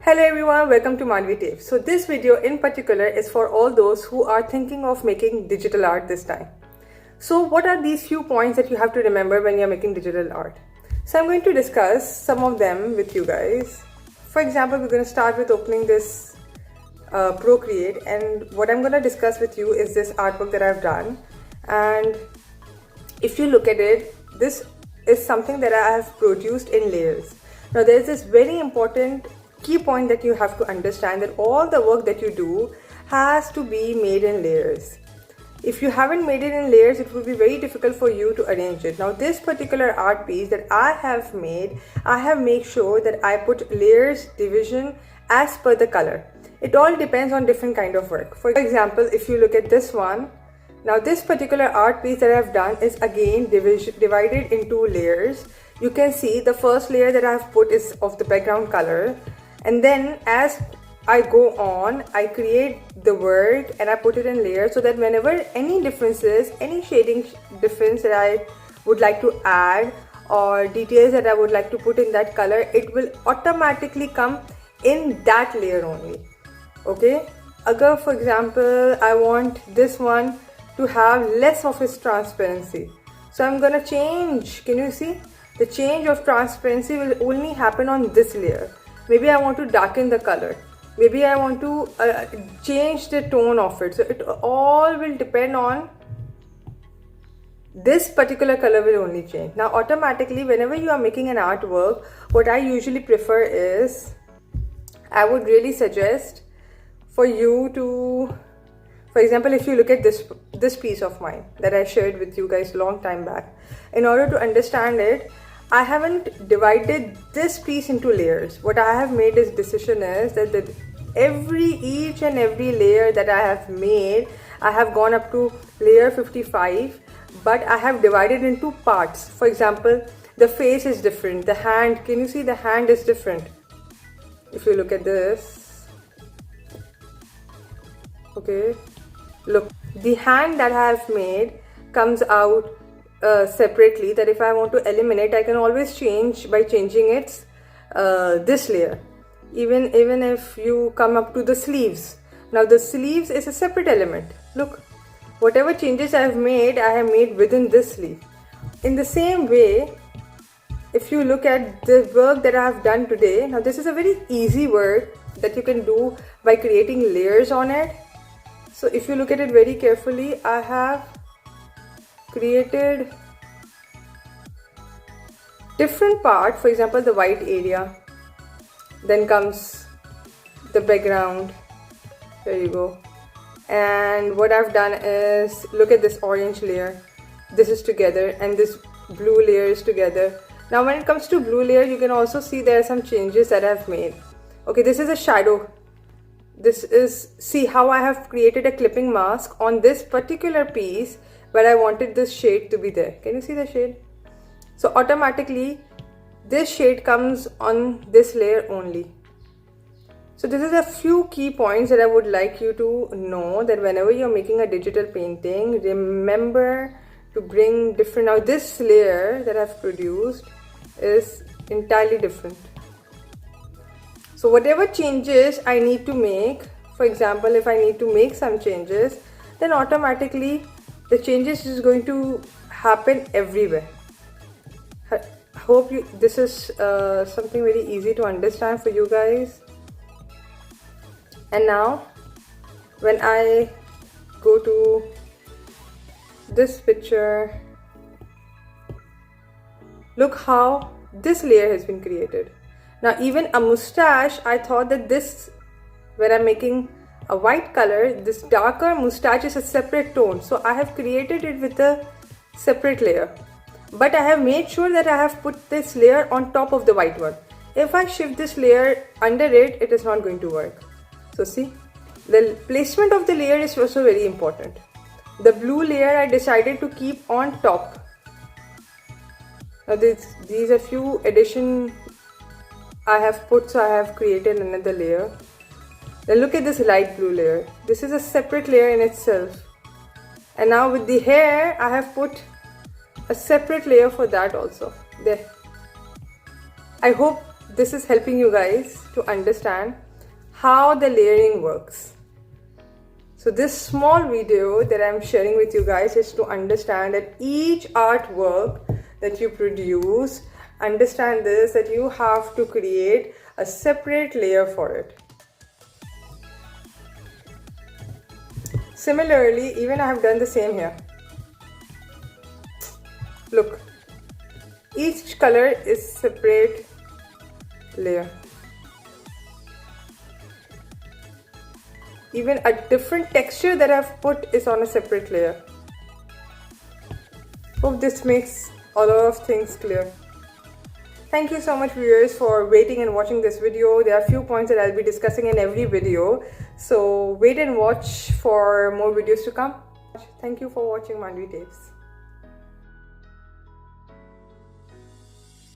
Hello everyone, welcome to Manvi Tips. So this video in particular is for all those who are thinking of making digital art this time. So what are these few points that you have to remember when you're making digital art? So I'm going to discuss some of them with you guys. For example, we're going to start with opening this Procreate, and what I'm going to discuss with you is this artwork that I've done. And if you look at it, this is something that I have produced in layers. Now there's this very important key point that you have to understand, that all the work that you do has to be made in layers. If you haven't made it in layers, it will be very difficult for you to arrange it. Now this particular art piece that I have made, I have made sure that I put layers division as per the color. It all depends on different kind of work. For example, if you look at this one, now this particular art piece that I have done is again divided into layers. You can see the first layer that I have put is of the background color, and then as I go on, I create the work and I put it in layers so that whenever any differences, any shading difference that I would like to add or details that I would like to put in that color, it will automatically come in that layer only. Okay, agar for example I want this one to have less of its transparency, so I'm gonna change. Can you see the change of transparency will only happen on this layer? Maybe I want to darken the color, maybe I want to change the tone of it, so it all will depend on this particular color will only change. Now automatically whenever you are making an artwork, what I usually prefer is, I would really suggest for you to, for example, if you look at this piece of mine that I shared with you guys long time back, in order to understand it, I haven't divided this piece into layers. What I have made this decision is that each and every layer that I have made, I have gone up to layer 55, but I have divided into parts. For example, the face is different, the hand, can you see the hand is different? If you look at this, okay, look, the hand that I have made comes out separately, that if I want to eliminate, I can always change by changing its this layer. Even if you come up to the sleeves, now the sleeves is a separate element. Look, whatever changes I have made within this sleeve. In the same way, if you look at the work that I have done today, now this is a very easy work that you can do by creating layers on it. So if you look at it very carefully, I have created different parts. For example, the white area, then comes the background, there you go. And what I've done is, look at this orange layer, this is together, and this blue layer is together. Now when it comes to blue layer, you can also see there are some changes that I've made. Okay, this is a shadow. This is, see how I have created a clipping mask on this particular piece where I wanted this shade to be there. Can you see the shade? So automatically this shade comes on this layer only. So this is a few key points that I would like you to know, that whenever you're making a digital painting, remember to bring different. Now this layer that I've produced is entirely different. So whatever changes I need to make, for example, if I need to make some changes, then automatically the changes is going to happen everywhere. I hope this is something very easy to understand for you guys. And now when I go to this picture, look how this layer has been created. Now even a mustache, I thought that this, where I'm making a white color, this darker mustache is a separate tone, so I have created it with a separate layer, but I have made sure that I have put this layer on top of the white one. If I shift this layer under it, it is not going to work. So see, the placement of the layer is also very important. The blue layer I decided to keep on top. Now these are few addition I have put, so I have created another layer. Then look at this light blue layer. This is a separate layer in itself. And now with the hair, I have put a separate layer for that also. There. I hope this is helping you guys to understand how the layering works. So this small video that I'm sharing with you guys is to understand that each artwork that you produce, understand this, that you have to create a separate layer for it. Similarly, even I have done the same here. Look, each color is separate layer. Even a different texture that I've put is on a separate layer. Hope this makes a lot of things clear. Thank you so much, viewers, for waiting and watching this video. There are a few points that I'll be discussing in every video, so wait and watch for more videos to come. Thank you for watching Manvi Tapes.